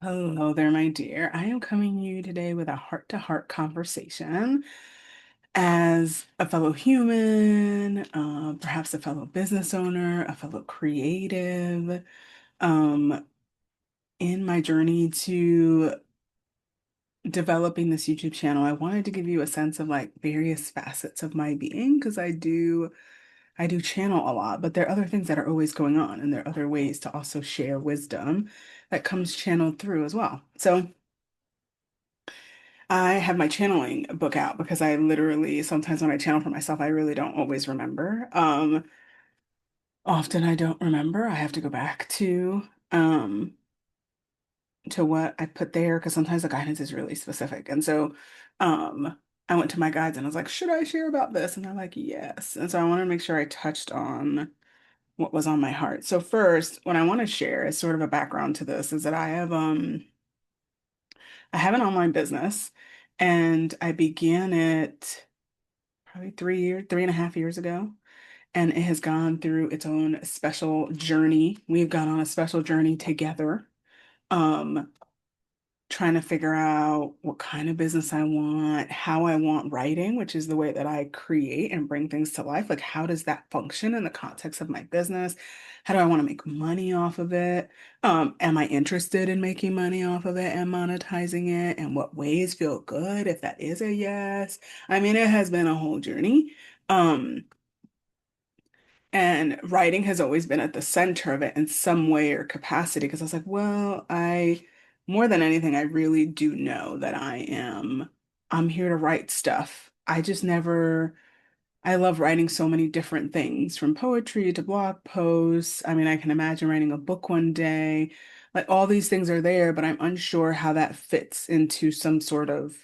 Hello there, my dear. I am coming to you today with a heart-to-heart conversation as a fellow human, perhaps a fellow business owner, a fellow creative, um, in my journey to developing this YouTube channel. I wanted to give you a sense of like various facets of my being because I do channel a lot, but there are other things that are always going on, and there are other ways to also share wisdom that comes channeled through as well. So I have my channeling book out because I literally sometimes when I channel for myself, I really don't always remember. Often I don't remember. I have to go back to what I put there because sometimes the guidance is really specific. And so I went to my guides and I was like, should I share about this? And they're like, yes. And so I want to make sure I touched on what was on my heart. So first, what I want to share is sort of a background to this is that I have an online business and I began it probably 3.5 years ago. And it has gone through its own special journey. We've gone on a special journey together, um, trying to figure out what kind of business I want, how I want writing, which is the way that I create and bring things to life. Like, how does that function in the context of my business? How do I want to make money off of it? Am I interested in making money off of it and monetizing it? And what ways feel good if that is a yes? I mean, it has been a whole journey. Um, and writing has always been at the center of it in some way or capacity because I was like, well, more than anything, I really do know that I'm here to write stuff. I love writing so many different things from poetry to blog posts. I mean, I can imagine writing a book one day. Like all these things are there, but I'm unsure how that fits into some sort of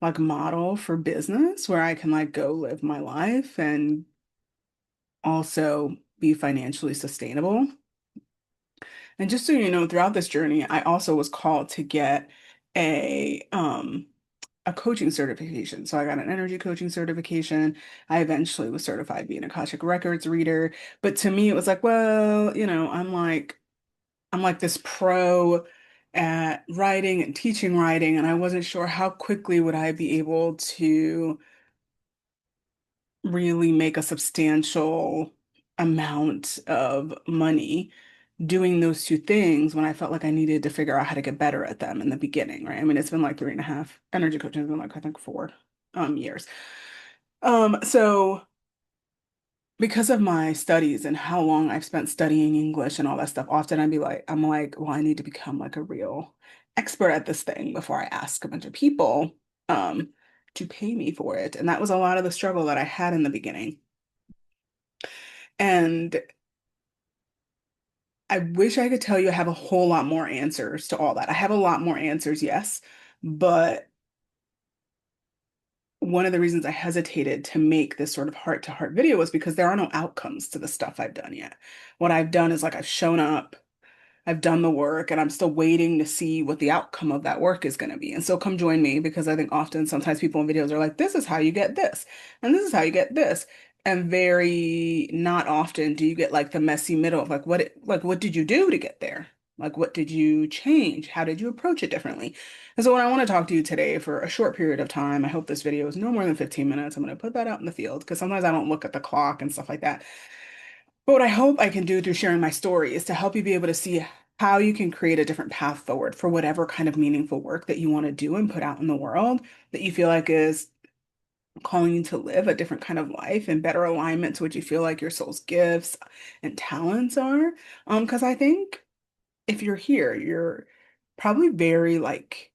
like model for business where I can like go live my life and also be financially sustainable. And just so you know, throughout this journey, I also was called to get a coaching certification. So I got an energy coaching certification. I eventually was certified being an Akashic Records reader. But to me, it was like, well, I'm like this pro at writing and teaching writing, and I wasn't sure how quickly would I be able to really make a substantial amount of money doing those two things when I felt like I needed to figure out how to get better at them in the beginning, right? I mean, it's been like 3.5. Energy coaching has been like I think 4 years. So because of my studies and how long I've spent studying English and all that stuff, often I'm like, well, I need to become like a real expert at this thing before I ask a bunch of people um to pay me for it. And that was a lot of the struggle that I had in the beginning. And I wish I could tell you I have a whole lot more answers to all that. I have a lot more answers, yes, but one of the reasons I hesitated to make this sort of heart-to-heart video was because there are no outcomes to the stuff I've done yet. What I've done is like I've shown up, I've done the work, and I'm still waiting to see what the outcome of that work is going to be. And so come join me because I think often sometimes people in videos are like, this is how you get this, and this is how you get this. And very not often do you get like the messy middle of like what did you do to get there? Like what did you change? How did you approach it differently? And so when I want to talk to you today for a short period of time, I hope this video is no more than 15 minutes. I'm going to put that out in the field because sometimes I don't look at the clock and stuff like that. But what I hope I can do through sharing my story is to help you be able to see how you can create a different path forward for whatever kind of meaningful work that you want to do and put out in the world that you feel like is calling you to live a different kind of life in better alignment to what you feel like your soul's gifts and talents are. Because I think if you're here, you're probably very like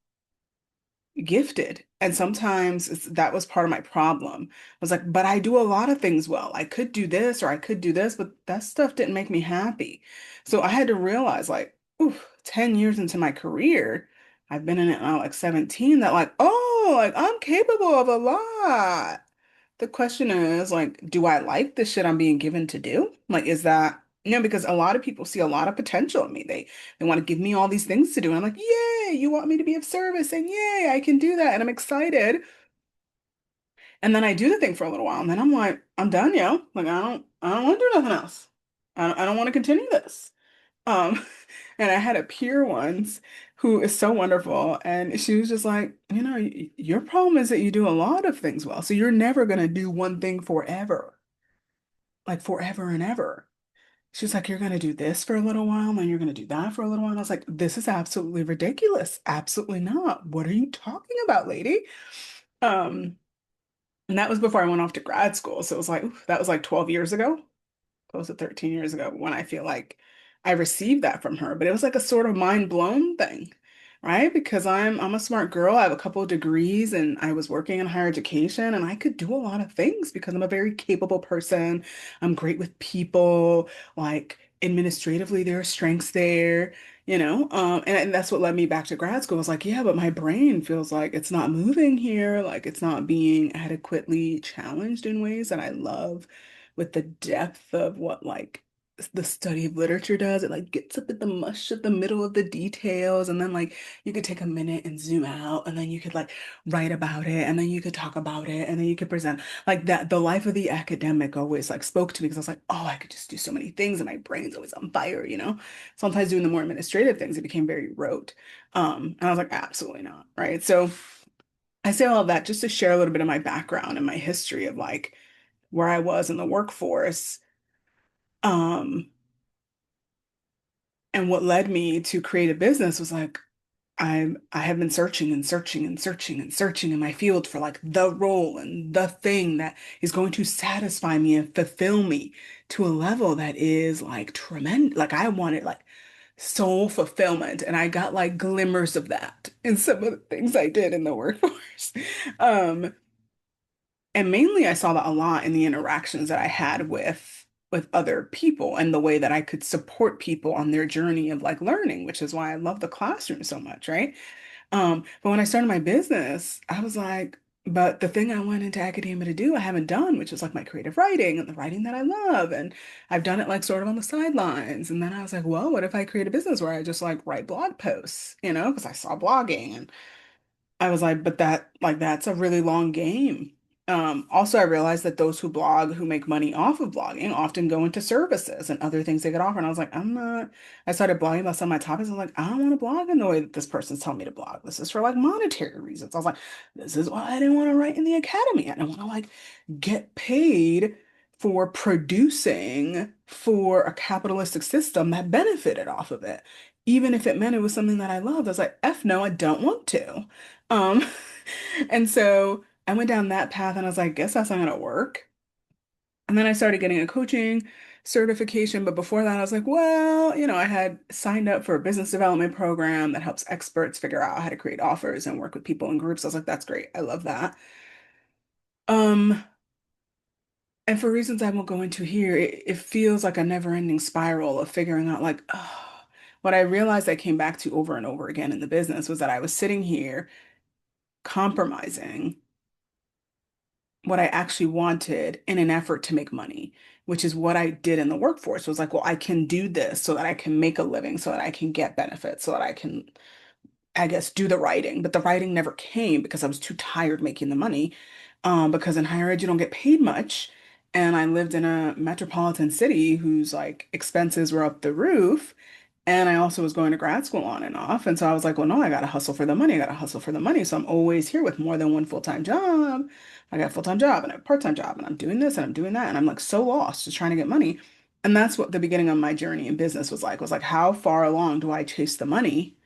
gifted. And sometimes that was part of my problem. I was like, but I do a lot of things well. I could do this or I could do this, but that stuff didn't make me happy. So I had to realize, like, oof, 10 years into my career, I've been in it now like 17, that like, oh, like I'm capable of a lot. The question is like, do I like the shit I'm being given to do? Like, is that, because a lot of people see a lot of potential in me. They want to give me all these things to do. And I'm like, yay, you want me to be of service, and yay, I can do that. And I'm excited. And then I do the thing for a little while, and then I'm like, I'm done, yo. Like, I don't want to do nothing else. I don't want to continue this. Um, and I had a peer once who is so wonderful, and she was just like, your problem is that you do a lot of things well, so you're never gonna do one thing forever, like forever and ever. She's like, you're gonna do this for a little while, and then you're gonna do that for a little while. And I was like, this is absolutely ridiculous. Absolutely not. What are you talking about, lady? Um, and that was before I went off to grad school. So it was like, oof, that was like 12 years ago, close to 13 years ago when I feel like I received that from her. But it was like a sort of mind blown thing, right? Because I'm a smart girl. I have a couple of degrees and I was working in higher education and I could do a lot of things because I'm a very capable person. I'm great with people, like administratively there are strengths there. And that's what led me back to grad school. I was like, yeah, but my brain feels like it's not moving here, like it's not being adequately challenged in ways that I love with the depth of what like the study of literature does. It like gets up at the mush at the middle of the details, and then like you could take a minute and zoom out, and then you could like write about it, and then you could talk about it, and then you could present like that. The life of the academic always like spoke to me because I was like, oh, I could just do so many things, and my brain's always on fire. Sometimes doing the more administrative things, it became very rote. And I was like, absolutely not, right? So I say all of that just to share a little bit of my background and my history of like where I was in the workforce. Um, and what led me to create a business was like I have been searching and searching and searching and searching in my field for like the role and the thing that is going to satisfy me and fulfill me to a level that is like tremendous. Like I wanted like soul fulfillment, and I got like glimmers of that in some of the things I did in the workforce. Um, And mainly I saw that a lot in the interactions that I had with other people and the way that I could support people on their journey of like learning, which is why I love the classroom so much, right? But when I started my business, I was like, but the thing I went into academia to do, I haven't done, which is like my creative writing and the writing that I love. And I've done it like sort of on the sidelines. And then I was like, well, what if I create a business where I just like write blog posts, because I saw blogging and I was like, but that's a really long game. Also, I realized that those who blog, who make money off of blogging, often go into services and other things they could offer. And I was like, I'm not. I started blogging about some of my topics. I was like, I don't want to blog in the way that this person's telling me to blog. This is for like monetary reasons. I was like, this is why I didn't want to write in the academy. I didn't want to like get paid for producing for a capitalistic system that benefited off of it. Even if it meant it was something that I loved, I was like, F no, I don't want to. Um, and so I went down that path and I was like, guess that's not gonna work. And then I started getting a coaching certification. But before that, I was like, well, I had signed up for a business development program that helps experts figure out how to create offers and work with people in groups. I was like, that's great. I love that. Um, and for reasons I won't go into here, it feels like a never-ending spiral of figuring out like, oh, what I realized I came back to over and over again in the business was that I was sitting here compromising what I actually wanted in an effort to make money, which is what I did in the workforce. Was like, well, I can do this so that I can make a living, so that I can get benefits, so that I can, I guess, do the writing. But the writing never came because I was too tired making the money. Because in higher ed, you don't get paid much. And I lived in a metropolitan city whose like expenses were up the roof. And I also was going to grad school on and off. And so I was like, well, no, I got to hustle for the money. I got to hustle for the money. So I'm always here with more than one full-time job. I got a full-time job and a part-time job, and I'm doing this and I'm doing that. And I'm like so lost just trying to get money. And that's what the beginning of my journey in business was like, how far along do I chase the money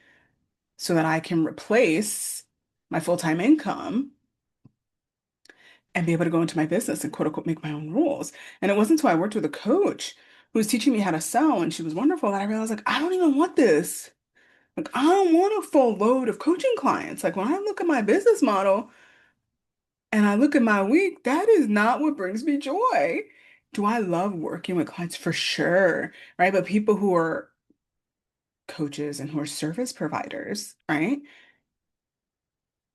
so that I can replace my full-time income and be able to go into my business and quote unquote make my own rules. And it wasn't until I worked with a coach who was teaching me how to sell, and she was wonderful, that I realized like, I don't even want this. Like, I don't want a full load of coaching clients. Like, when I look at my business model and I look at my week, that is not what brings me joy. Do I love working with clients? For sure, right? But people who are coaches and who are service providers, right?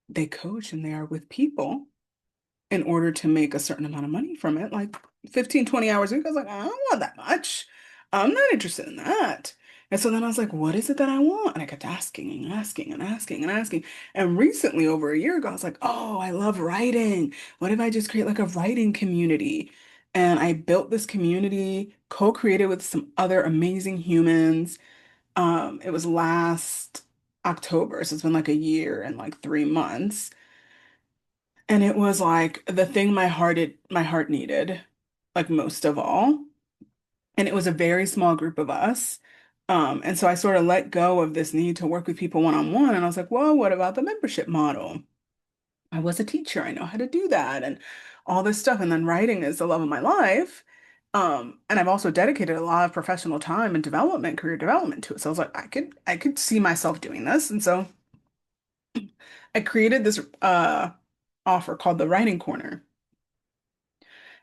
They coach and they are with people in order to make a certain amount of money from it, like 15, 20 hours a week. I was like, I don't want that much. I'm not interested in that. And so then I was like, what is it that I want? And I kept asking and asking and asking and asking. And recently, over a year ago, I was like, oh, I love writing. What if I just create like a writing community? And I built this community, co-created with some other amazing humans. It was last October, so it's been like a year and like 3 months. And it was like the thing my heart needed, like most of all. And it was a very small group of us. And so I sort of let go of this need to work with people one-on-one. And I was like, well, what about the membership model? I was a teacher. I know how to do that and all this stuff. And then writing is the love of my life. And I've also dedicated a lot of professional time and development, career development to it. So I was like, I could see myself doing this. And so I created this offer called the Writing Corner.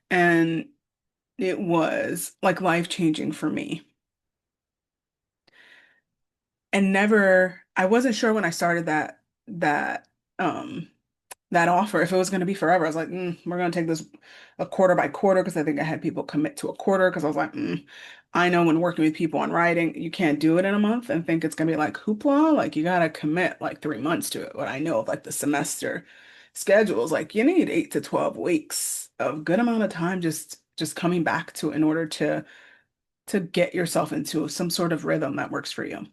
And it was like life-changing for me. And never, I wasn't sure when I started that um that offer if it was going to be forever. I was like, we're going to take this a quarter by quarter because I think I had people commit to a quarter because I was like, I know when working with people on writing, you can't do it in a month and think it's going to be like hoopla. Like you got to commit like 3 months to it. What I know of like the semester schedules, like you need 8 to 12 weeks of good amount of time just coming back to in order to get yourself into some sort of rhythm that works for you.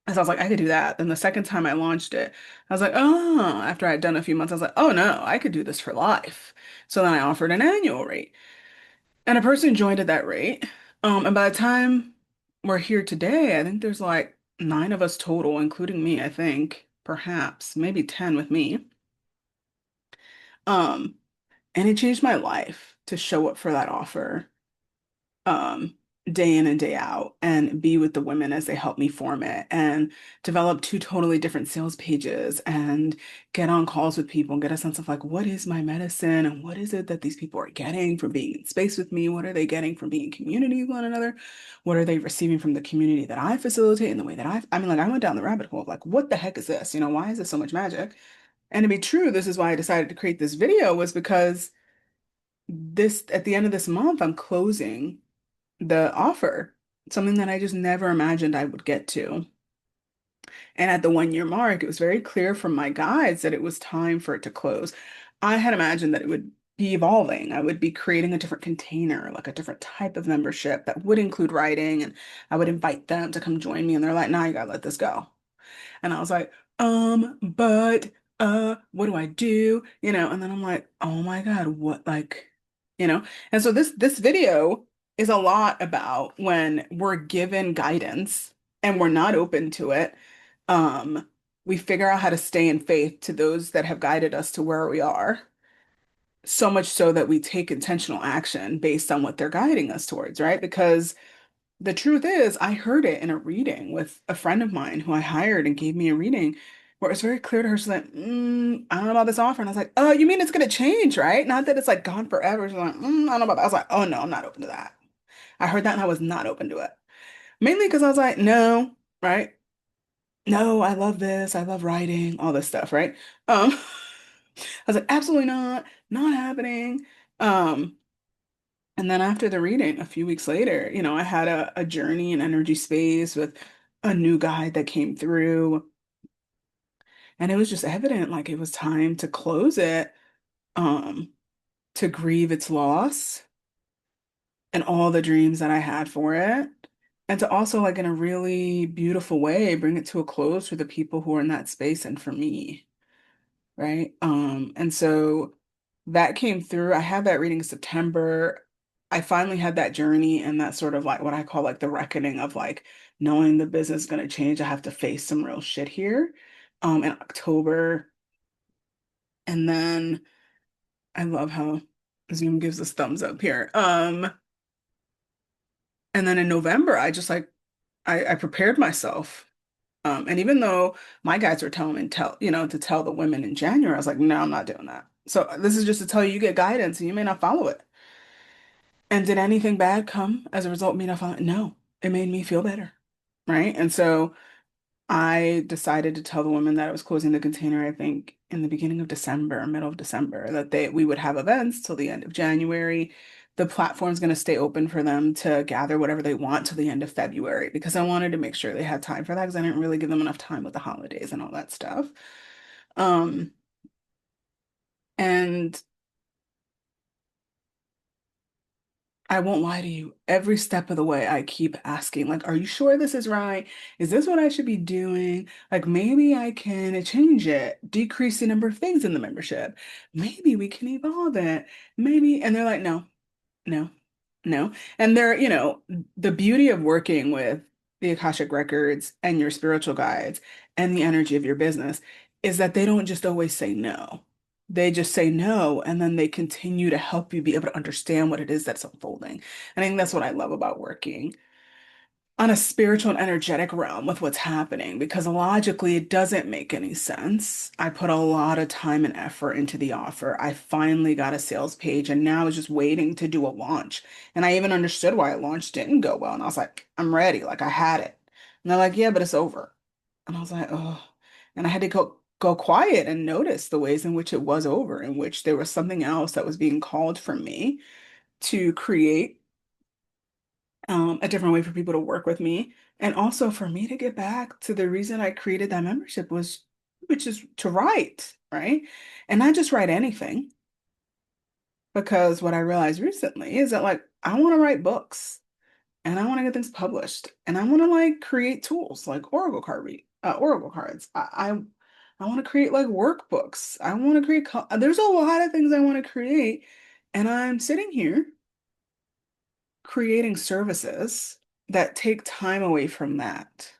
So I was like, I could do that. Then the second time I launched it, I was like, oh, after I'd done a few months, I was like, oh no, I could do this for life. So then I offered an annual rate. And a person joined at that rate. And by the time we're here today, I think there's like 9 of us total, including me, I think, perhaps, maybe 10 with me. Um, and it changed my life to show up for that offer. um, day in and day out and be with the women as they help me form it and develop two totally different sales pages and get on calls with people and get a sense of like, what is my medicine and what is it that these people are getting from being in space with me? What are they getting from being in community with one another? What are they receiving from the community that I facilitate in the way that I mean, like I went down the rabbit hole of like, what the heck is this? Why is this so much magic? And to be true, this is why I decided to create this video was because this at the end of this month, I'm closing the offer, something that I just never imagined I would get to. And at the 1 year mark, it was very clear from my guides that it was time for it to close. I had imagined that it would be evolving. I would be creating a different container, like a different type of membership that would include writing, and I would invite them to come join me. And they're like, nah, you gotta let this go. And I was like, but what do I do? And then I'm like, oh my God, what you know? And so this video is a lot about when we're given guidance and we're not open to it. Um, we figure out how to stay in faith to those that have guided us to where we are. So much so that we take intentional action based on what they're guiding us towards, right? Because the truth is, I heard it in a reading with a friend of mine who I hired and gave me a reading where it was very clear to her. She's like, I don't know about this offer. And I was like, oh, you mean it's going to change, right? Not that it's like gone forever. She's like, I don't know about that. I was like, oh, no, I'm not open to that. I heard that and I was not open to it. Mainly because I was like, no, right? No, I love this. I love writing, all this stuff, right? I was like, absolutely not, not happening. Um, and then after the reading, a few weeks later, I had a journey in energy space with a new guide that came through. And it was just evident like it was time to close it, um, to grieve its loss and all the dreams that I had for it. And to also, like, in a really beautiful way, bring it to a close for the people who are in that space and for me. Right? And so that came through. I had that reading in September. I finally had that journey and that sort of like what I call like the reckoning of like knowing the business is going to change. I have to face some real shit here in October. And then I love how Zoom gives us thumbs up here. And then in November, I just like I prepared myself. And even though my guides were telling me to tell the women in January, I was like, no, I'm not doing that. So this is just to tell you, you get guidance and you may not follow it. And did anything bad come as a result of me not following? No, it made me feel better. Right. And so I decided to tell the women that I was closing the container, I think in the beginning of December, middle of December, that we would have events till the end of January. The platform's going to stay open for them to gather whatever they want till the end of February because I wanted to make sure they had time for that because I didn't really give them enough time with the holidays and all that stuff. Um, and I won't lie to you. Every step of the way, I keep asking, like, are you sure this is right? Is this what I should be doing? Like, maybe I can change it, decrease the number of things in the membership. Maybe we can evolve it. Maybe. And they're like, no, no, no. And they're, the beauty of working with the Akashic Records and your spiritual guides and the energy of your business is that they don't just always say no. They just say no, and then they continue to help you be able to understand what it is that's unfolding. And I think that's what I love about working on a spiritual and energetic realm with what's happening because logically it doesn't make any sense. I put a lot of time and effort into the offer. I finally got a sales page and now I was just waiting to do a launch. And I even understood why a launch didn't go well. And I was like, I'm ready. Like I had it. And they're like, yeah, but it's over. And I was like, oh. And I had to go quiet and notice the ways in which it was over, in which there was something else that was being called from me to create a different way for people to work with me. And also for me to get back to the reason I created that membership was, which is to write, right? And not just write anything, because what I realized recently is that like I want to write books and I want to get things published and I want to like create tools like Oracle cards. I want to create like workbooks. I want to create, there's a lot of things I want to create. And I'm sitting here creating services that take time away from that.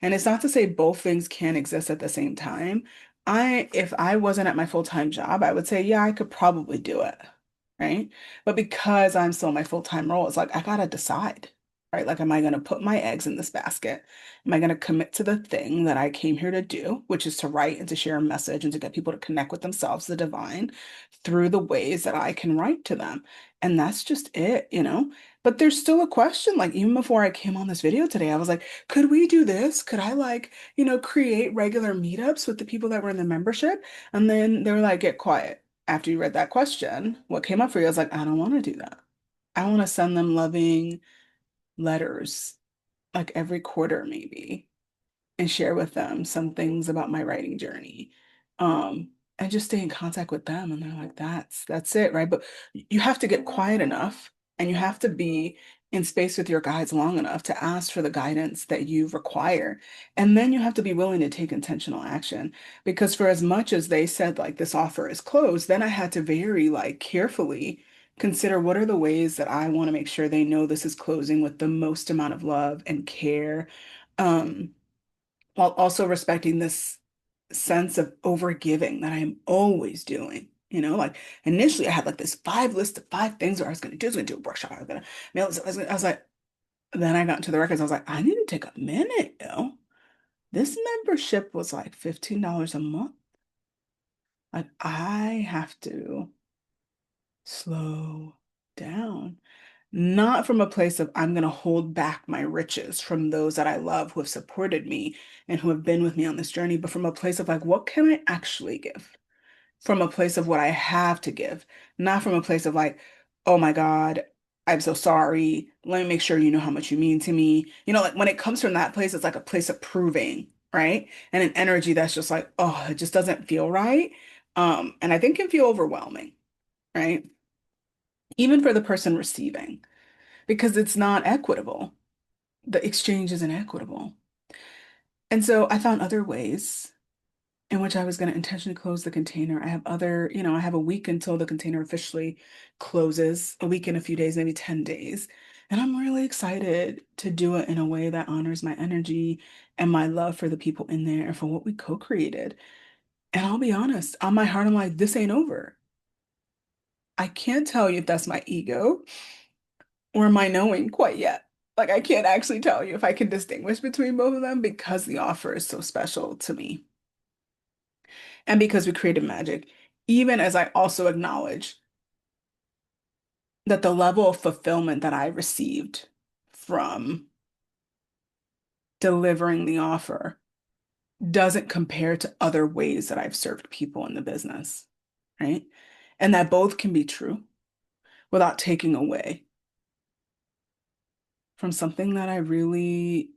And it's not to say both things can't exist at the same time. If I wasn't at my full-time job, I would say, yeah, I could probably do it, right? But because I'm still in my full-time role, it's like I gotta decide, right? Like, am I gonna put my eggs in this basket? Am I gonna commit to the thing that I came here to do, which is to write and to share a message and to get people to connect with themselves, the divine, through the ways that I can write to them? And that's just it. But there's still a question, like even before I came on this video today, I was like, could we do this? Could I like, create regular meetups with the people that were in the membership? And then they were like, get quiet. After you read that question, what came up for you? I was like, I don't want to do that. I want to send them loving letters like every quarter, maybe and share with them some things about my writing journey. And just stay in contact with them. And they're like, that's it, right? But you have to get quiet enough and you have to be in space with your guides long enough to ask for the guidance that you require. And then you have to be willing to take intentional action. Because for as much as they said like this offer is closed, then I had to very like carefully consider what are the ways that I want to make sure they know this is closing with the most amount of love and care. Um, while also respecting this sense of overgiving that I'm always doing. Like initially I had like this list of five things that I was going to do. I was going to do a workshop. I was going to mail this. I was like, then I got into the records. I was like, I need to take a minute. This membership was like $15 a month. Like I have to slow down. Not from a place of I'm going to hold back my riches from those that I love who have supported me and who have been with me on this journey, but from a place of like, what can I actually give? From a place of what I have to give, not from a place of like, oh my God, I'm so sorry. Let me make sure you know how much you mean to me. Like when it comes from that place, it's like a place of proving, right? And an energy that's just like, oh, it just doesn't feel right. And I think can feel overwhelming, right? Even for the person receiving because it's not equitable. The exchange isn't equitable. And so I found other ways in which I was going to intentionally close the container. I have a week until the container officially closes, a week and a few days, maybe 10 days. And I'm really excited to do it in a way that honors my energy and my love for the people in there and for what we co-created. And I'll be honest, on my heart, I'm like, this ain't over. I can't tell you if that's my ego or my knowing quite yet. Like I can't actually tell you if I can distinguish between both of them because the offer is so special to me and because we created magic, even as I also acknowledge that the level of fulfillment that I received from delivering the offer doesn't compare to other ways that I've served people in the business, right? And that both can be true without taking away from something that I really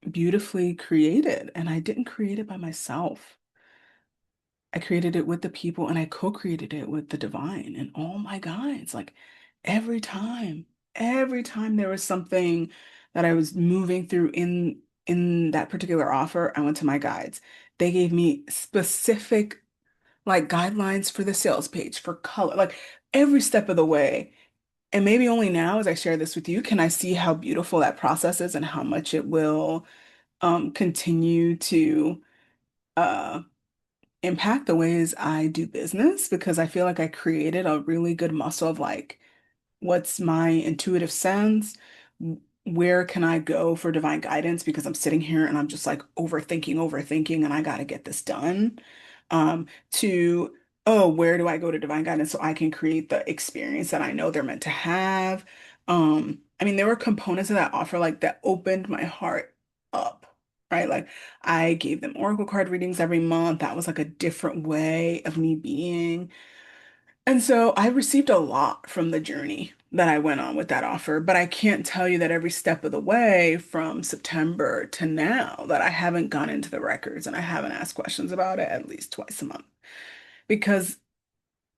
beautifully created. And I didn't create it by myself. I created it with the people and I co-created it with the divine and all my guides, like every time. every time there was something that I was moving through in that particular offer, I went to my guides. They gave me specific like guidelines for the sales page, for color, like every step of the way. And maybe only now, as I share this with you, can I see how beautiful that process is and how much it will continue to uh, impact the ways I do business, because I feel like I created a really good muscle of like, what's my intuitive sense? Where can I go for divine guidance? Because I'm sitting here and I'm just like overthinking, and I got to get this done. To, oh, where do I go to divine guidance so I can create the experience that I know they're meant to have? I mean, there were components of that offer like that opened my heart up, right? Like I gave them oracle card readings every month. That was like a different way of me being. And so I received a lot from the journey that I went on with that offer, but I can't tell you that every step of the way from September to now that I haven't gone into the records and I haven't asked questions about it at least twice a month, because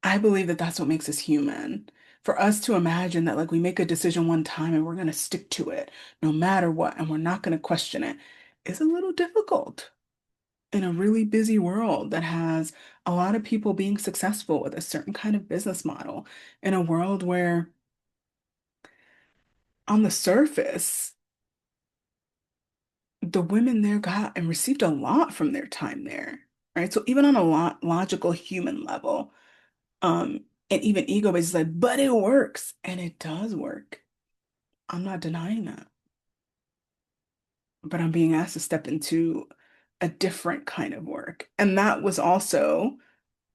I believe that that's what makes us human. For us to imagine that like we make a decision one time and we're going to stick to it no matter what, and we're not going to question it, is a little difficult in a really busy world that has a lot of people being successful with a certain kind of business model, in a world where on the surface, the women there got and received a lot from their time there, right? So even on a lot logical human level, and even ego based, is like, but it works, and it does work. I'm not denying that, but I'm being asked to step into a different kind of work, and that was also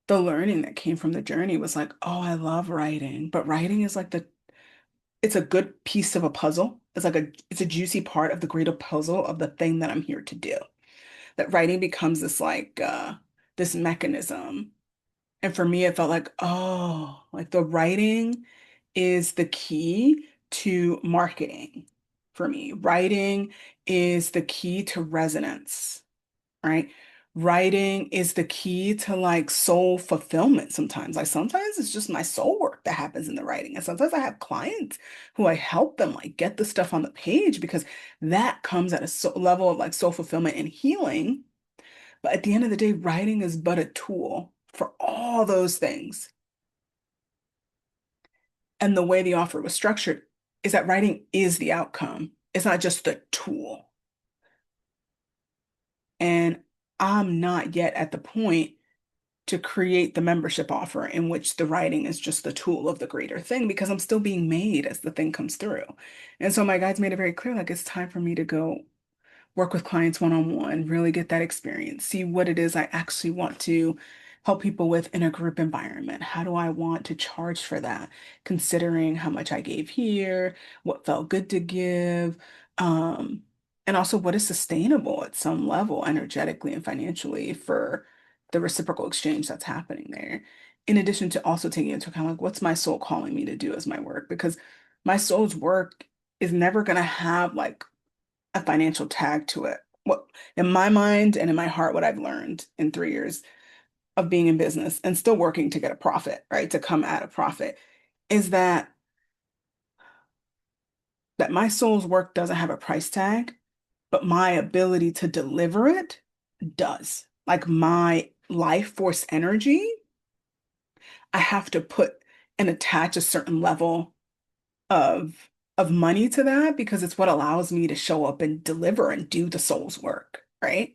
the learning that came from the journey. Was like, oh, I love writing, but writing is like it's a good piece of a puzzle. It's a juicy part of the greater puzzle of the thing that I'm here to do. That writing becomes this like this mechanism. And for me, it felt like, oh, like the writing is the key to marketing for me. Writing is the key to resonance, right? Writing is the key to like soul fulfillment sometimes. Like sometimes it's just my soul work that happens in the writing. And sometimes I have clients who I help them like get the stuff on the page because that comes at a level of like soul fulfillment and healing. But at the end of the day, writing is but a tool for all those things. And the way the offer was structured is that writing is the outcome. It's not just the tool. And I'm not yet at the point to create the membership offer in which the writing is just the tool of the greater thing, because I'm still being made as the thing comes through. And so my guides made it very clear, like it's time for me to go work with clients one-on-one, really get that experience, see what it is I actually want to help people with in a group environment. How do I want to charge for that? Considering how much I gave here, what felt good to give, um, and also what is sustainable at some level, energetically and financially, for the reciprocal exchange that's happening there. In addition to also taking into account, like, what's my soul calling me to do as my work? Because my soul's work is never going to have like a financial tag to it. What in my mind and in my heart, what I've learned in 3 years of being in business and still working to get a profit, right? To come at a profit, is that my soul's work doesn't have a price tag, but my ability to deliver it does. Like my life force energy, I have to put and attach a certain level of money to that, because it's what allows me to show up and deliver and do the soul's work, right?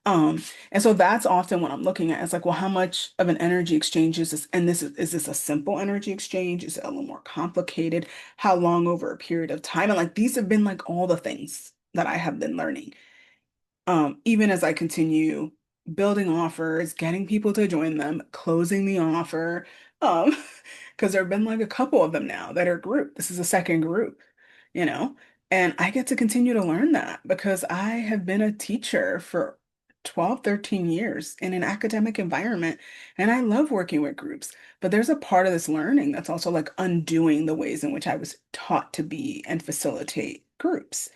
And so that's often what I'm looking at. It's like, well, how much of an energy exchange is this? And is this a simple energy exchange? Is it a little more complicated? How long over a period of time? And like these have been like all the things that I have been learning, even as I continue building offers, getting people to join them, closing the offer, um, because there have been like a couple of them now that are group. This is a second group, you know, and I get to continue to learn that because I have been a teacher for 12, 13 years in an academic environment, and I love working with groups. But there's a part of this learning that's also like undoing the ways in which I was taught to be and facilitate groups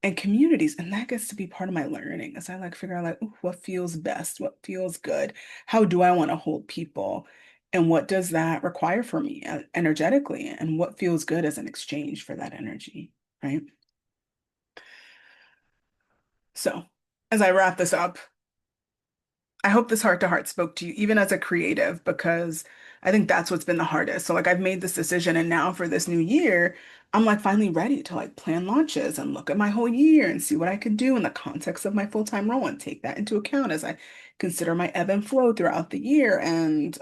and communities. And that gets to be part of my learning as I like figure out like, ooh, what feels best, what feels good, how do I want to hold people? And what does that require for me energetically? And what feels good as an exchange for that energy, right? So, as I wrap this up, I hope this heart to heart spoke to you, even as a creative, because I think that's what's been the hardest. So, like, I've made this decision, and now for this new year, I'm like finally ready to like plan launches and look at my whole year and see what I could do in the context of my full-time role and take that into account as I consider my ebb and flow throughout the year. And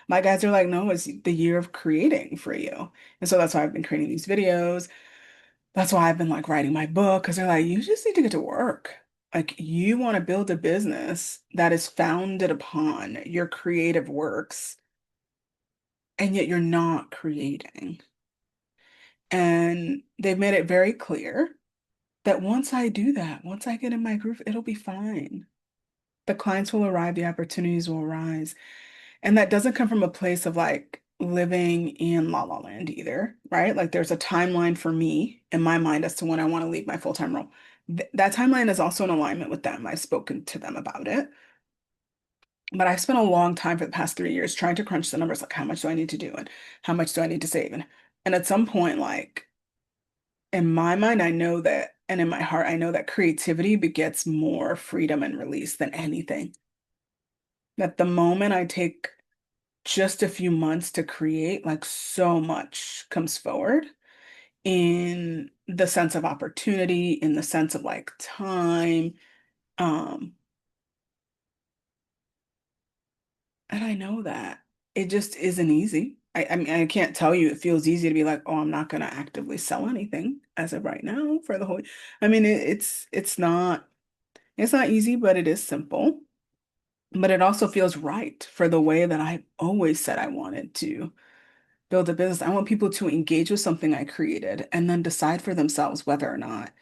my guys are like, no, it's the year of creating for you. And so that's why I've been creating these videos. That's why I've been like writing my book because they're like, you just need to get to work. Like, you want to build a business that is founded upon your creative works, and yet you're not creating. And they've made it very clear that once I do that, once I get in my groove, it'll be fine. The clients will arrive, the opportunities will arise. And that doesn't come from a place of like living in la la land either, right? Like there's a timeline for me in my mind as to when I want to leave my full-time role. That timeline is also in alignment with them. I've spoken to them about it. But I spent a long time for the past 3 years trying to crunch the numbers, like how much do I need to do and how much do I need to save? And at some point, like in my mind, I know that, and in my heart, I know that creativity begets more freedom and release than anything. That the moment I take just a few months to create, like so much comes forward in the sense of opportunity, in the sense of like time. Um, and I know that it just isn't easy. I mean, I can't tell you it feels easy to be like, oh, I'm not going to actively sell anything as of right now for the whole. I mean, it's not easy, but it is simple. But it also feels right for the way that I always said I wanted to build a business. I want people to engage with something I created and then decide for themselves whether or not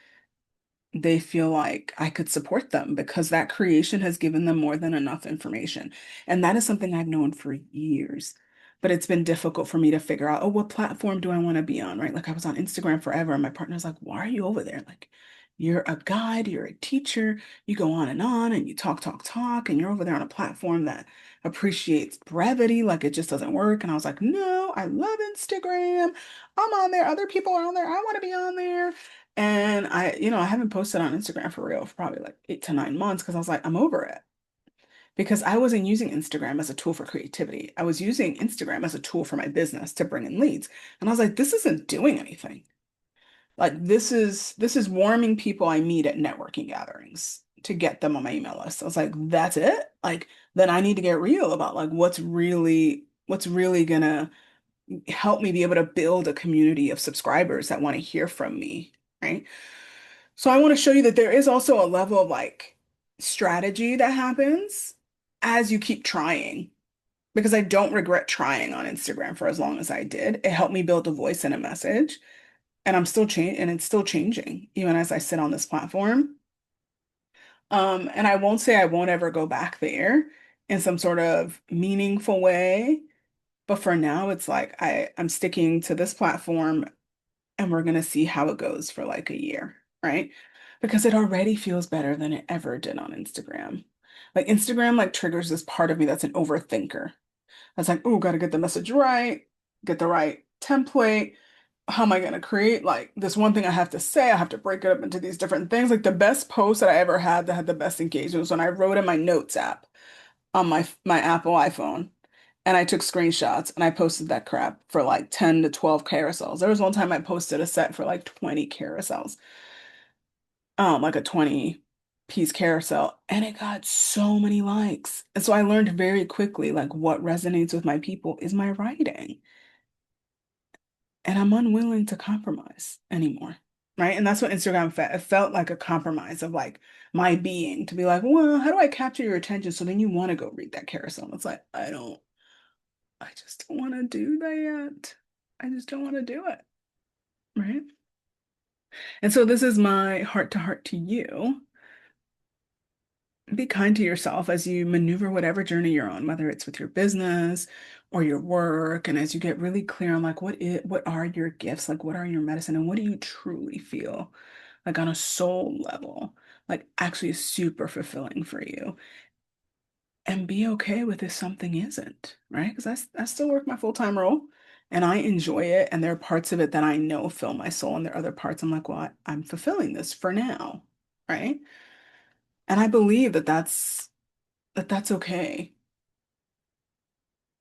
they feel like I could support them because that creation has given them more than enough information. And that is something I've known for years. But it's been difficult for me to figure out, oh, what platform do I want to be on, right? Like I was on Instagram forever, and my partner's like, why are you over there? Like, you're a guide, you're a teacher, you go on, and you talk, talk, talk, and you're over there on a platform that appreciates brevity, like it just doesn't work. And I was like, no, I love Instagram. I'm on there, other people are on there, I want to be on there. And I haven't posted on Instagram for real for probably like 8 to 9 months because I was like, I'm over it. Because I wasn't using Instagram as a tool for creativity. I was using Instagram as a tool for my business to bring in leads. And I was like, this isn't doing anything. Like this is warming people I meet at networking gatherings to get them on my email list. I was like, that's it? Like, then I need to get real about like what's really gonna help me be able to build a community of subscribers that want to hear from me, right? So I want to show you that there is also a level of like strategy that happens as you keep trying. Because I don't regret trying on Instagram for as long as I did. It helped me build a voice and a message. And I'm still changing, and it's still changing, even as I sit on this platform. And I won't say I won't ever go back there in some sort of meaningful way. But for now, it's like I'm sticking to this platform, and we're gonna see how it goes for like a year, right? Because it already feels better than it ever did on Instagram. Like Instagram like triggers this part of me that's an overthinker. That's like, oh, gotta get the message right, get the right template. How am I gonna create like this one thing I have to say? I have to break it up into these different things. Like the best post that I ever had that had the best engagement was when I wrote in my notes app on my Apple iPhone. And I took screenshots and I posted that crap for like 10 to 12 carousels. There was one time I posted a set for like 20 carousels, like a 20-piece carousel, and it got so many likes. And so I learned very quickly like what resonates with my people is my writing. And I'm unwilling to compromise anymore. Right. And that's what Instagram felt. It felt like a compromise of like my being to be like, well, how do I capture your attention so then you want to go read that carousel? And it's like, I just don't want to do that yet. I just don't want to do it. Right. And so this is my heart to heart to you. Be kind to yourself as you maneuver whatever journey you're on, whether it's with your business or your work, and as you get really clear on like what are your gifts, like what are your medicine, and what do you truly feel like on a soul level, like actually super fulfilling for you. and be okay with if something isn't, right? Because I still work my full-time role and I enjoy it. And there are parts of it that I know fill my soul, and there are other parts I'm like, well, I'm fulfilling this for now, right? And I believe that that's okay.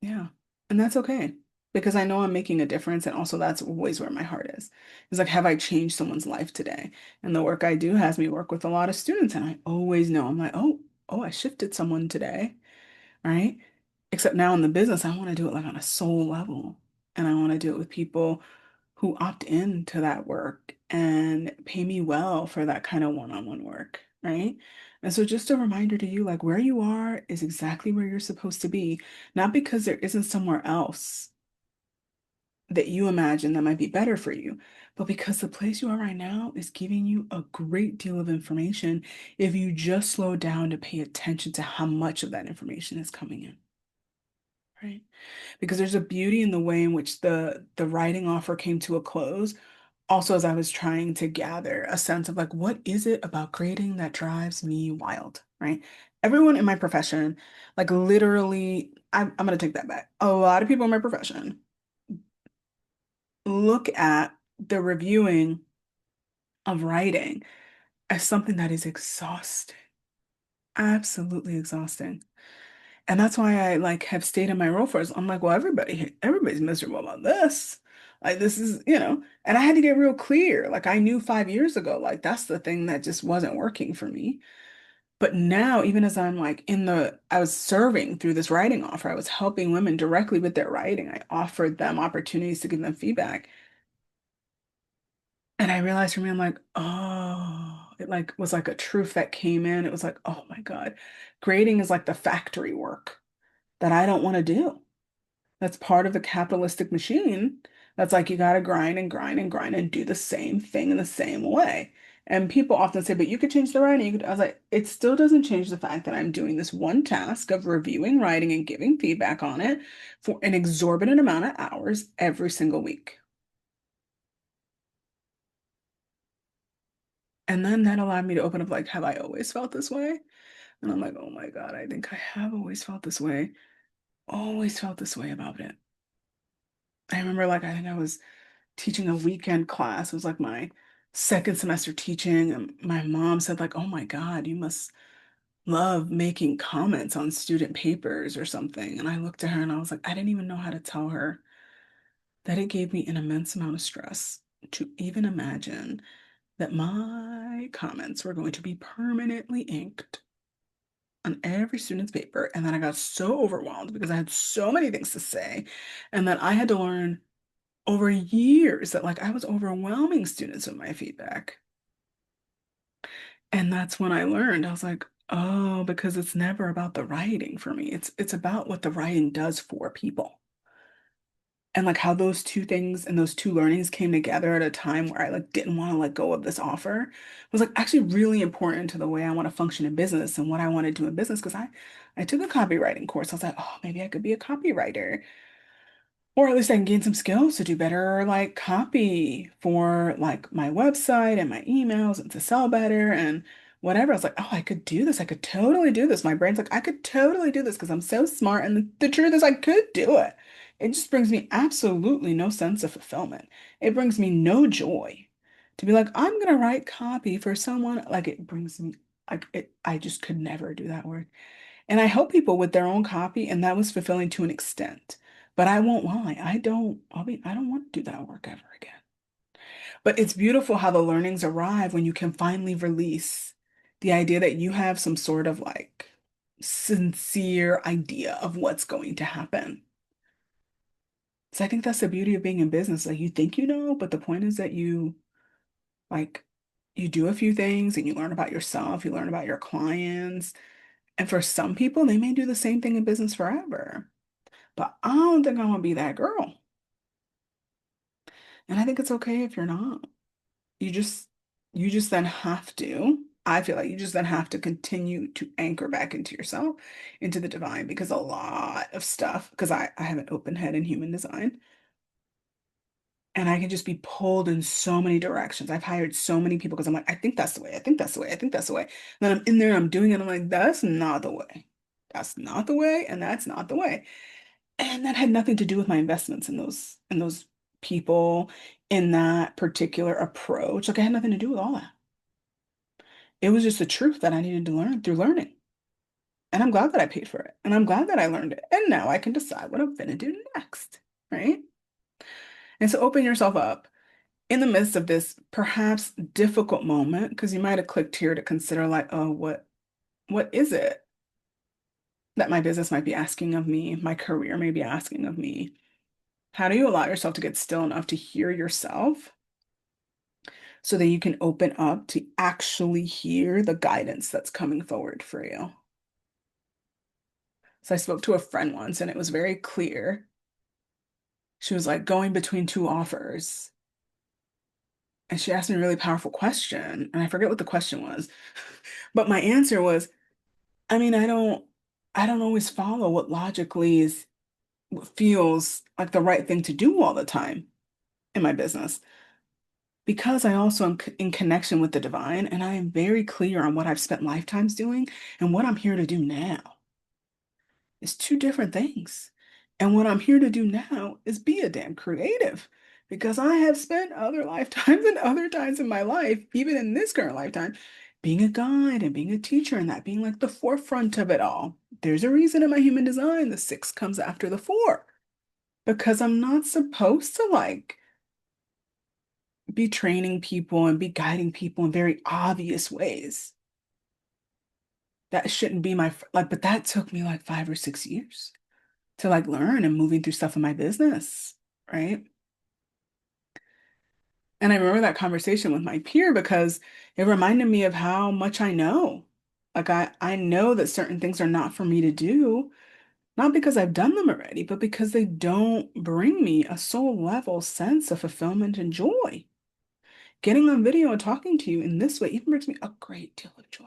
Yeah. And that's okay. Because I know I'm making a difference. And also that's always where my heart is. It's like, have I changed someone's life today? And the work I do has me work with a lot of students. And I always know I'm like, oh, I shifted someone today, right? Except now in the business, I want to do it like on a soul level. And I want to do it with people who opt in to that work and pay me well for that kind of one-on-one work, right? And so just a reminder to you, like where you are is exactly where you're supposed to be, not because there isn't somewhere else that you imagine that might be better for you, but because the place you are right now is giving you a great deal of information if you just slow down to pay attention to how much of that information is coming in, right? Because there's a beauty in the way in which the writing offer came to a close. Also, as I was trying to gather a sense of like, what is it about creating that drives me wild, right? Everyone in my profession, like literally, I'm gonna take that back. A lot of people in my profession look at the reviewing of writing as something that is exhausting, absolutely exhausting. And that's why I like have stayed in my role for I'm like, well, everybody's miserable about this. Like this is, and I had to get real clear. Like I knew 5 years ago, like that's the thing that just wasn't working for me. But now, even as I'm like I was serving through this writing offer, I was helping women directly with their writing. I offered them opportunities to give them feedback. And I realized for me, I'm like, oh, it like was like a truth that came in. It was like, oh my God, grading is like the factory work that I don't want to do. That's part of the capitalistic machine. That's like you got to grind and grind and grind and do the same thing in the same way. And people often say, but you could change the writing. I was like, it still doesn't change the fact that I'm doing this one task of reviewing writing and giving feedback on it for an exorbitant amount of hours every single week. And then that allowed me to open up, like, have I always felt this way? And I'm like, oh my God, I think I have always felt this way. Always felt this way about it. I remember, like, I think I was teaching a weekend class. It was like my second semester teaching. And my mom said, like, oh my God, you must love making comments on student papers or something. And I looked at her and I was like, I didn't even know how to tell her that it gave me an immense amount of stress to even imagine that my comments were going to be permanently inked on every student's paper. And then I got so overwhelmed because I had so many things to say. And then I had to learn over years that like I was overwhelming students with my feedback. And that's when I learned, I was like, oh, because it's never about the writing for me. It's about what the writing does for people. And like how those two things and those two learnings came together at a time where I like didn't want to let go of this offer was like actually really important to the way I want to function in business and what I want to do in business. Because I took a copywriting course. I was like, oh, maybe I could be a copywriter. Or at least I can gain some skills to do better, like copy for like my website and my emails and to sell better and whatever. I was like, oh, I could do this. I could totally do this. My brain's like, I could totally do this because I'm so smart. And the truth is, I could do it. It just brings me absolutely no sense of fulfillment. It brings me no joy to be like, I'm gonna write copy for someone. Like it brings me like it. I just could never do that work. And I help people with their own copy, and that was fulfilling to an extent. But I won't lie, I don't want to do that work ever again. But it's beautiful how the learnings arrive when you can finally release the idea that you have some sort of like sincere idea of what's going to happen. So I think that's the beauty of being in business. Like you think you know, but the point is that like you do a few things and you learn about yourself, you learn about your clients. And for some people, they may do the same thing in business forever. But I don't think I want to be that girl. And I think it's okay if you're not. You just you just then have to, I feel like you just then have to continue to anchor back into yourself, into the divine, because a lot of stuff, because I have an open head in human design, and I can just be pulled in so many directions. I've hired so many people because I'm like, I think that's the way, I think that's the way, I think that's the way. And then I'm in there and I'm doing it, I'm like, that's not the way. That's not the way, and that's not the way. And that had nothing to do with my investments in those people, in that particular approach. Like I had nothing to do with all that. It was just the truth that I needed to learn through learning. And I'm glad that I paid for it. And I'm glad that I learned it. And now I can decide what I'm gonna do next, right? And so open yourself up in the midst of this perhaps difficult moment, because you might have clicked here to consider like, oh, what is it that my business might be asking of me, my career may be asking of me? How do you allow yourself to get still enough to hear yourself so that you can open up to actually hear the guidance that's coming forward for you? So I spoke to a friend once and it was very clear. She was like going between two offers. And she asked me a really powerful question. And I forget what the question was. But my answer was, I mean, I don't always follow what logically is what feels like the right thing to do all the time in my business. Because I also am in connection with the divine and I am very clear on what I've spent lifetimes doing and what I'm here to do now. It's two different things. And what I'm here to do now is be a damn creative because I have spent other lifetimes and other times in my life, even in this current lifetime, being a guide and being a teacher and that being like the forefront of it all. There's a reason in my human design the six comes after the four because I'm not supposed to like be training people and be guiding people in very obvious ways. That shouldn't be like, but that took me like 5 or 6 years to like learn and moving through stuff in my business, right? And I remember that conversation with my peer because it reminded me of how much I know. Like I know that certain things are not for me to do, not because I've done them already, but because they don't bring me a soul level sense of fulfillment and joy. Getting on video and talking to you in this way even brings me a great deal of joy.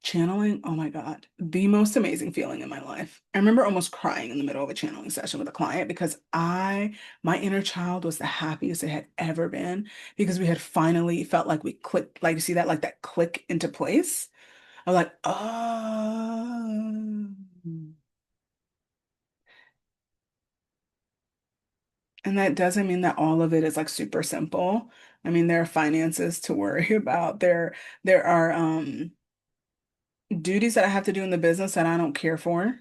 Channeling, oh my God, the most amazing feeling in my life. I remember almost crying in the middle of a channeling session with a client because my inner child was the happiest it had ever been because we had finally felt like we clicked, like you see that, like that click into place. I was like, oh. And that doesn't mean that all of it is like super simple. I mean, there are finances to worry about. There are duties that I have to do in the business that I don't care for.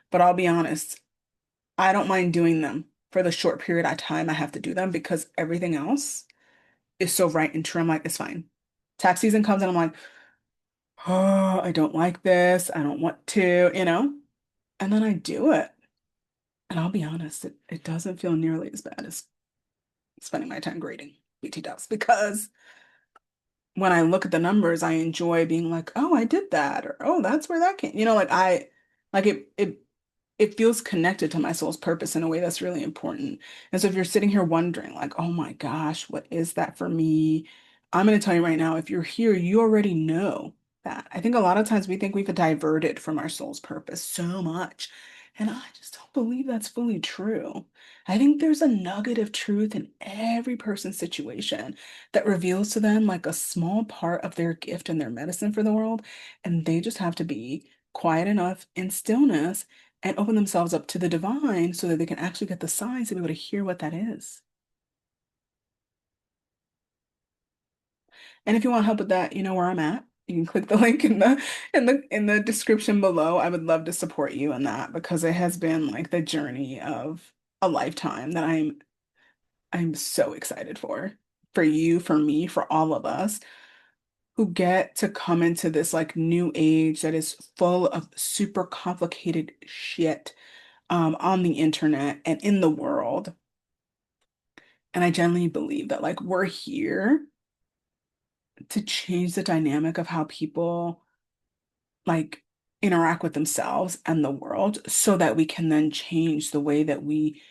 But I'll be honest, I don't mind doing them for the short period of time I have to do them because everything else is so right and true. I'm like, it's fine. Tax season comes and I'm like, oh, I don't like this. I don't want to, you know? And then I do it. And I'll be honest, it doesn't feel nearly as bad as spending my time grading BT does because when I look at the numbers, I enjoy being like, oh, I did that, or oh, that's where that came. You know, like it feels connected to my soul's purpose in a way that's really important. And so if you're sitting here wondering, like, oh my gosh, what is that for me? I'm going to tell you right now, if you're here, you already know that. I think a lot of times we think we've diverted from our soul's purpose so much. And I just don't believe that's fully true. I think there's a nugget of truth in every person's situation that reveals to them like a small part of their gift and their medicine for the world. And they just have to be quiet enough in stillness and open themselves up to the divine so that they can actually get the signs to be able to hear what that is. And if you want help with that, you know where I'm at. You can click the link in the description below. I would love to support you in that because it has been like the journey of a lifetime that I'm so excited for you, for me, for all of us who get to come into this like new age that is full of super complicated shit on the internet and in the world. And I genuinely believe that like we're here to change the dynamic of how people like interact with themselves and the world so that we can then change the way that we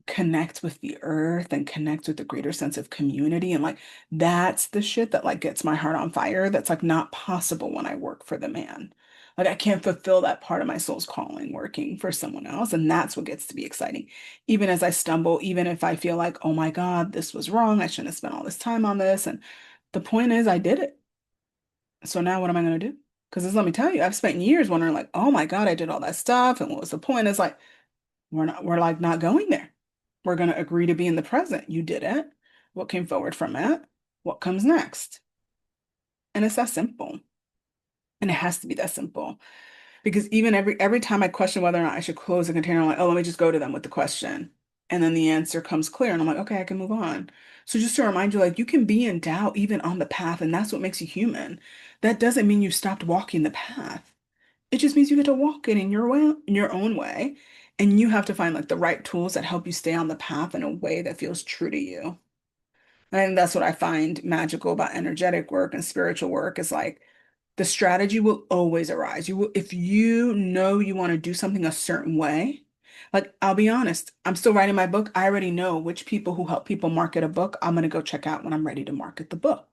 connect with the earth and connect with the greater sense of community. And like that's the shit that like gets my heart on fire. That's like not possible when I work for the man. Like I can't fulfill that part of my soul's calling working for someone else. And that's what gets to be exciting. Even as I stumble, even if I feel like, oh my God, this was wrong. I shouldn't have spent all this time on this. And the point is I did it. So now what am I going to do? Because let me tell you, I've spent years wondering, like, oh my God, I did all that stuff, and what was the point? It's like we're like not going there. We're gonna agree to be in the present. You did it. What came forward from it? What comes next? And it's that simple. And it has to be that simple. Because even every time I question whether or not I should close a container, I'm like, oh, let me just go to them with the question. And then the answer comes clear, and I'm like, okay, I can move on. So just to remind you, like you can be in doubt even on the path, and that's what makes you human. That doesn't mean you stopped walking the path. It just means you get to walk it in your way, in your own way. And you have to find like the right tools that help you stay on the path in a way that feels true to you. And I think that's what I find magical about energetic work and spiritual work is like the strategy will always arise. You will, if you know you want to do something a certain way, like I'll be honest, I'm still writing my book. I already know which people who help people market a book I'm going to go check out when I'm ready to market the book.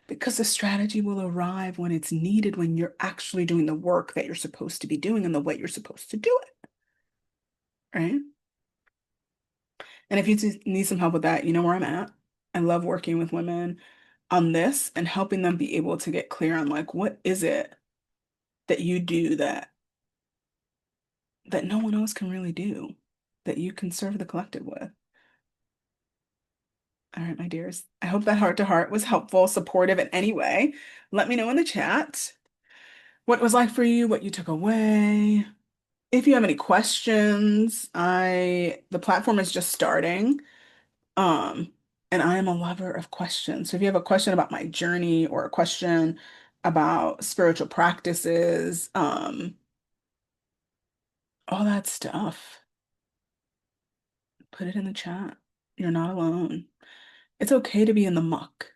Because the strategy will arrive when it's needed, when you're actually doing the work that you're supposed to be doing and the way you're supposed to do it, right? And if you need some help with that, you know where I'm at. I love working with women on this and helping them be able to get clear on like what is it that you do that no one else can really do, that you can serve the collective with. All right, my dears. I hope that heart to heart was helpful, supportive in any way. Let me know in the chat what it was like for you, what you took away. If you have any questions, the platform is just starting. Um, and I am a lover of questions. So if you have a question about my journey or a question about spiritual practices, all that stuff, put it in the chat. You're not alone. It's okay to be in the muck.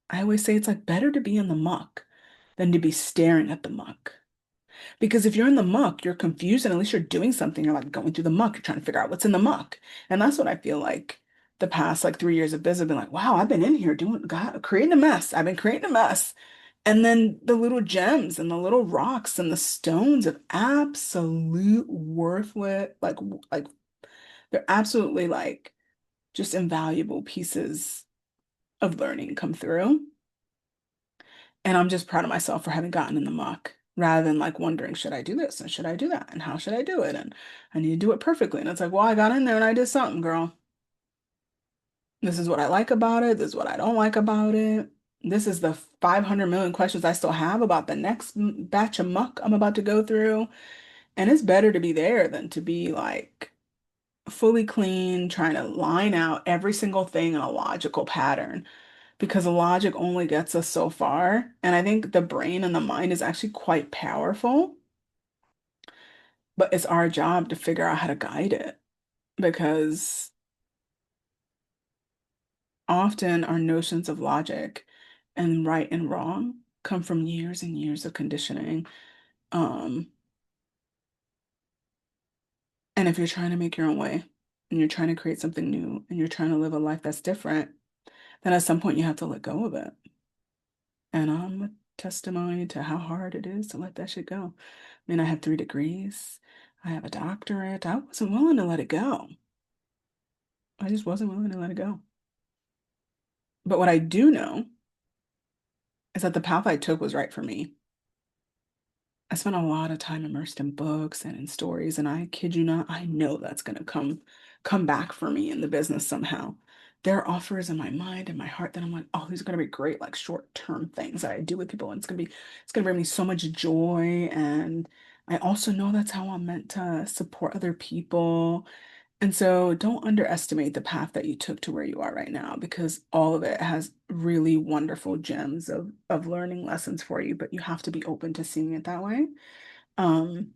I always say it's like better to be in the muck than to be staring at the muck. Because if you're in the muck, you're confused and at least you're doing something. You're like going through the muck. You're trying to figure out what's in the muck. And that's what I feel like the past like 3 years of biz have been like, wow, I've been in here doing God, creating a mess. I've been creating a mess. And then the little gems and the little rocks and the stones of absolute worthless, like they're absolutely like just invaluable pieces of learning come through. And I'm just proud of myself for having gotten in the muck rather than like wondering, should I do this and should I do that and how should I do it? And I need to do it perfectly. And it's like, well, I got in there and I did something, girl. This is what I like about it. This is what I don't like about it. This is the 500 million questions I still have about the next batch of muck I'm about to go through. And it's better to be there than to be like fully clean, trying to line out every single thing in a logical pattern because logic only gets us so far. And I think the brain and the mind is actually quite powerful, but it's our job to figure out how to guide it because often our notions of logic and right and wrong come from years and years of conditioning. Um, and if you're trying to make your own way and you're trying to create something new and you're trying to live a life that's different, then at some point you have to let go of it. And I'm a testimony to how hard it is to let that shit go. I mean, I have 3 degrees. I have a doctorate. I wasn't willing to let it go. I just wasn't willing to let it go. But what I do know is that the path I took was right for me. I spent a lot of time immersed in books and in stories, and I kid you not, I know that's gonna come back for me in the business somehow. There are offers in my mind and my heart that I'm like, oh, these are gonna be great, like short-term things that I do with people, and it's gonna bring me so much joy. And I also know that's how I'm meant to support other people. And so don't underestimate the path that you took to where you are right now because all of it has really wonderful gems of learning lessons for you, but you have to be open to seeing it that way. Um,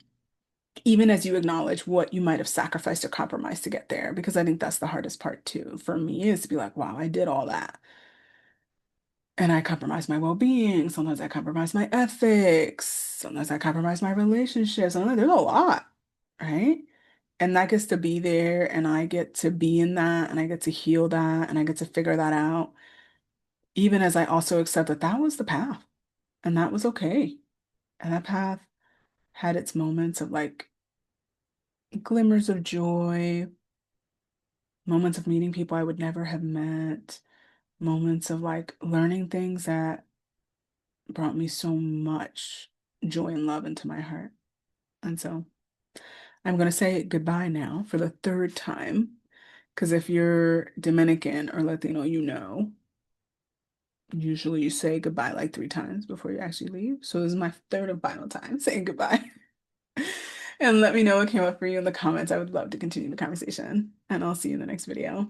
Even as you acknowledge what you might have sacrificed or compromised to get there, because I think that's the hardest part too for me is to be like, wow, I did all that. And I compromise my well-being. Sometimes I compromise my ethics. Sometimes I compromise my relationships. Sometimes there's a lot, right? And that gets to be there, and I get to be in that, and I get to heal that, and I get to figure that out, even as I also accept that that was the path, and that was okay. And that path had its moments of like glimmers of joy, moments of meeting people I would never have met, moments of like learning things that brought me so much joy and love into my heart. And so I'm going to say goodbye now for the third time. Because if you're Dominican or Latino, you know, usually you say goodbye like 3 times before you actually leave. So this is my third and final time saying goodbye. And let me know what came up for you in the comments. I would love to continue the conversation. And I'll see you in the next video.